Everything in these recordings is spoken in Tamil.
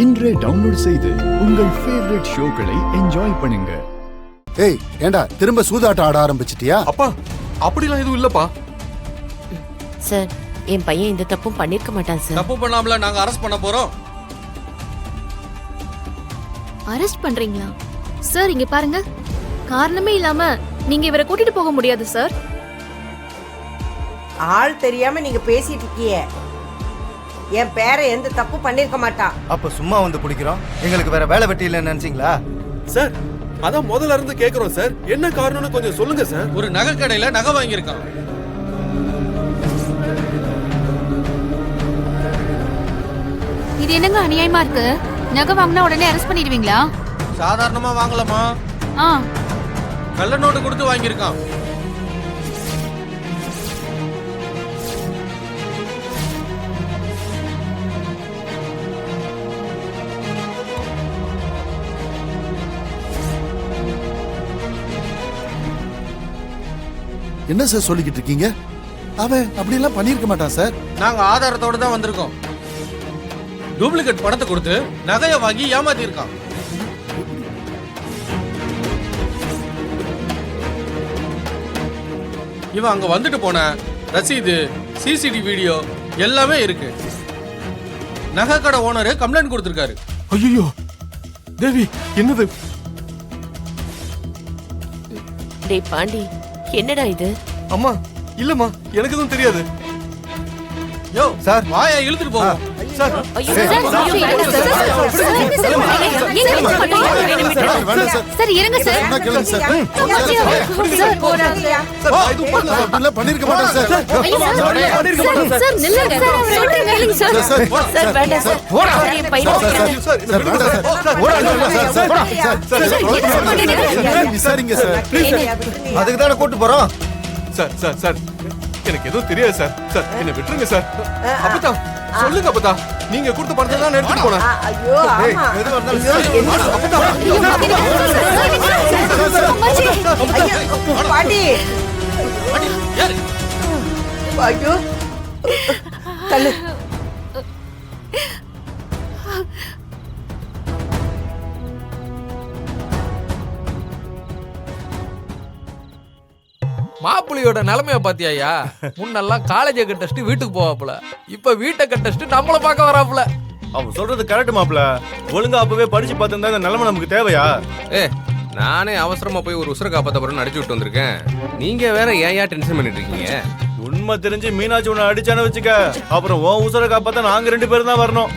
இன்றே டவுன்லோட் செய்து உங்கள் ஃபேவரட் ஷோக்களை என்ஜாய் பண்ணுங்க. ஏய் ஏண்டா திரும்ப சூதாட்டம் ஆட ஆரம்பிச்சிட்டியா? அப்பா அப்படிலாம் எதுவும் இல்லப்பா. சார், என் பையன் இந்த தப்பும் பண்ணிருக்க மாட்டான் சார். தப்பு பண்ணாமல நாங்க அரெஸ்ட் பண்ண போறோம். அரெஸ்ட் பண்றீங்களா சார்? இங்க பாருங்க, காரணமே இல்லாம நீங்க இவரை கூட்டிட்டு போக முடியாது சார். ஆள் தெரியாம நீங்க பேசிட்டு இருக்கீங்க. என் பேரை எந்த தப்பு பண்ணிருக்க மாட்டான். அப்ப சும்மா வந்து பிடிக்கிறோம், எங்களுக்கு வேற வேலை வெட்டி இல்லைன்னு நினைச்சீங்களா? சார் அதான் முதல்ல இருந்து கேக்குறோம் சார், என்ன காரணம்னு கொஞ்சம் சொல்லுங்க சார். ஒரு நகை கடையில நகை வாங்கியிருக்கான். இது என்னங்க அநியாயமா இருக்கு? நகை வாங்கினா உடனே அரெஸ்ட் பண்ணிடுவீங்களா? சாதாரணமா வாங்கலாமா? கள்ள நோட்டு கொடுத்து வாங்கியிருக்கான். என்ன சார் சொல்லிக்கிட்டு இருக்கீங்க? அவன் அப்படி எல்லாம் பண்ணிருக்க மாட்டான் சார். நாங்க ஆதாரத்தோட தான் வந்திருக்கோம். டூப்ளிகேட் பணத்தை கொடுத்து நகையை வாங்கி ஏமாத்தி இருக்கான். இவன் அங்க வந்துட்டு போன ரசீது, சிசிடிவி வீடியோ எல்லாமே இருக்கு. நகை கடை ஓனரு கம்ப்ளைண்ட் கொடுத்திருக்காரு. ஐயோ தேவி, என்னது? டேய் பாண்டி, என்னடா இது? அம்மா இல்லம்மா, எனக்கு எதுவும் தெரியாது. யோ சார், வாயை இழுத்துட்டு போவோம். சார் ஐயோ சார், இருங்க சார். என்ன கேளுங்க சார். சார் போறாங்க. அப்படி எல்லாம் பண்ணிருக்க மாட்டான் சார். சார் நில்லுங்க சார், அவரை கேளுங்க சார். சார் வேண்டாம் சார். சார், என் பையனை சார் வேண்டாம் சார். விசாரிங்க சார். அதுக்கு தானே கூட்டு போறோம். சார் சார் சார், எனக்கு எதுவும் தெரியாது சார். சார் என்ன விட்டுருங்க சார். அப்பதா சொல்லுங்க அப்பதா, நீங்க கொடுத்த பணத்தை தான் எடுத்துட்டு போனேன். ஐயோ ஆமா. பாட்டி ஐயோ தள்ளு. மாப்பிள்ளையோட நிலைமைய பாத்தியா? முன்னெல்லாம் காலேஜை கட்டச்சிட்டு வீட்டுக்கு போவாப்புல, இப்ப வீட்டை கட்டச்சிட்டு நம்மள பார்க்க வராப்புல. அவன் சொல்றது கரெக்ட் மாப்ள. ஒழுங்கா அப்பவே படிச்சு பார்த்திருந்தா இந்த நிலைமை நமக்கு தேவையா? நானே அவசரமா போய் ஒரு உசுர காப்பாத்த போறேன்னு அடிச்சு விட்டு வந்திருக்கேன். நீங்க வேற ஏன் டென்ஷன் பண்ணிட்டு இருக்கீங்க? உண்மை தெரிஞ்சு மீனாட்சி உன்னை அடிச்சானு வச்சுக்க, அப்புறம் உன் உசுர காப்பாத்த நாங்க 2 பேரும் தான் வரணும்.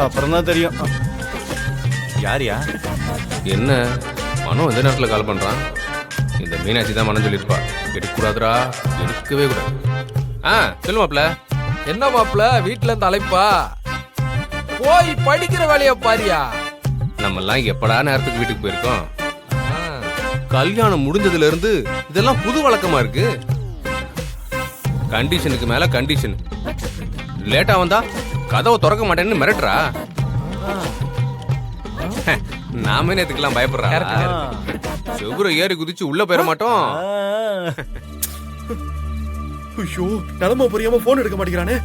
அப்புறம் தான் தெரியும். யாரியா? என்ன மனோ எந்த நேரத்துல கால் பண்றான்? இந்த மீனாட்சி தான் மனம் சொல்லியிருப்பா. எடுக்கக்கூடாதுரா, எடுக்கவே கூடாது. சொல்லு மாப்ள. என்ன மாப்பிள்ள, வீட்டுல இருந்து அழைப்பா? போய் படிக்கிற வேலைய பாரியா. நம்ம எல்லாம் எப்படா நேரத்துக்கு வீட்டுக்கு போயிருக்கோம்? கல்யாணம் முடிஞ்சதுல இருந்து இதெல்லாம் புது வழக்கமா இருக்கு. கண்டிஷனுக்கு மேல கண்டிஷன். லேட்டா வந்தா கதவை திறக்க மாட்டேன்னு மிரட்டுறா. நாமே நேத்துக்கெல்லாம் பயப்படுறா. செவ்வரை ஏறி குதிச்சு உள்ள போயிட மாட்டோம். ஐயோ நிலைமை புரியாம போன் எடுக்க மாட்டேங்கிறானே.